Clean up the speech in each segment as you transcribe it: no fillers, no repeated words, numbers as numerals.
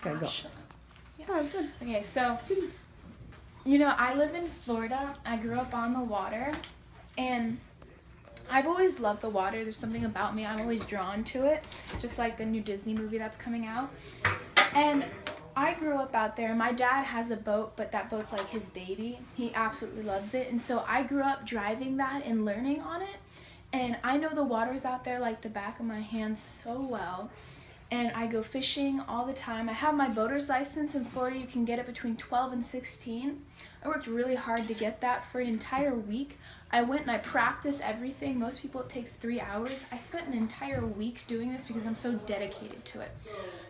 Okay, go. Yeah. Oh, good. Okay, so, you know, I live in Florida. I grew up on the water, and I've always loved the water. There's something about me. I'm always drawn to it, just like the new Disney movie that's coming out. And I grew up out there. My dad has a boat, but that boat's like his baby. He absolutely loves it. And so I grew up driving that and learning on it. And I know the waters out there like the back of my hand so well. And I go fishing all the time. I have my boater's license in Florida. You can get it between 12 and 16. I worked really hard to get that for an entire week. I went and I practiced everything. Most people it takes 3 hours. I spent an entire week doing this because I'm so dedicated to it.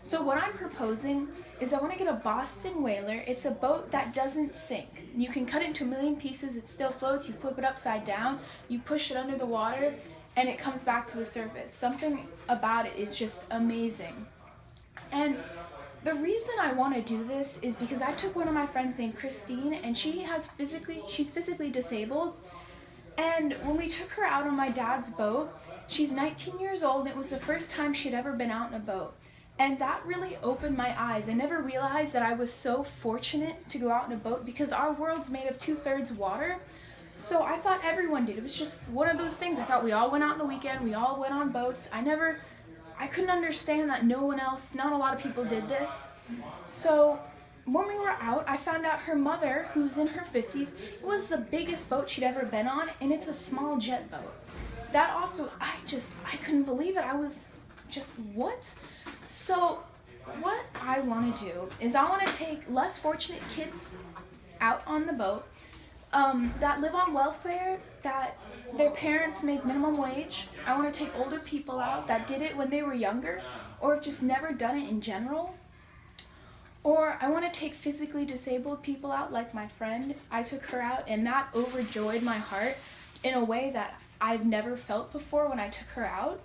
So what I'm proposing is I want to get a Boston whaler. It's a boat that doesn't sink. You can cut it into a million pieces. It still floats. You flip it upside down. You push it under the water and it comes back to the surface. Something about it is just amazing. And the reason I want to do this is because I took one of my friends named Christine, and she's physically disabled. And when we took her out on my dad's boat, she's 19 years old, and it was the first time she'd ever been out in a boat. And that really opened my eyes. I never realized that I was so fortunate to go out in a boat because our world's made of 2/3 water. So I thought everyone did. It was just one of those things. I thought we all went out on the weekend, we all went on boats. I couldn't understand that not a lot of people did this. So when we were out, I found out her mother, who's in her 50s, it was the biggest boat she'd ever been on, and it's a small jet boat. That also, I couldn't believe it. I was just, what? So what I want to do is I want to take less fortunate kids out on the boat, that live on welfare, that their parents make minimum wage. I want to take older people out that did it when they were younger or have just never done it in general. Or I want to take physically disabled people out like my friend. I took her out and that overjoyed my heart in a way that I've never felt before when I took her out.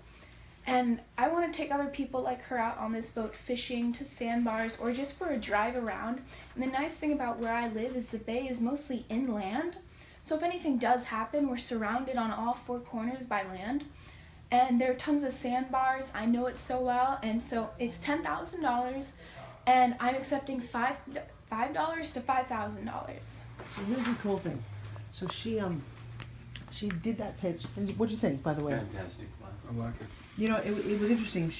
And I want to take other people like her out on this boat fishing to sandbars or just for a drive around. And the nice thing about where I live is the bay is mostly inland. So if anything does happen, we're surrounded on all four corners by land. And there are tons of sandbars. I know it so well. And so it's $10,000. And I'm accepting $5 to $5,000. So here's the cool thing. So she did that pitch. And what'd you think, by the way? Fantastic. I like it. You know, it was interesting.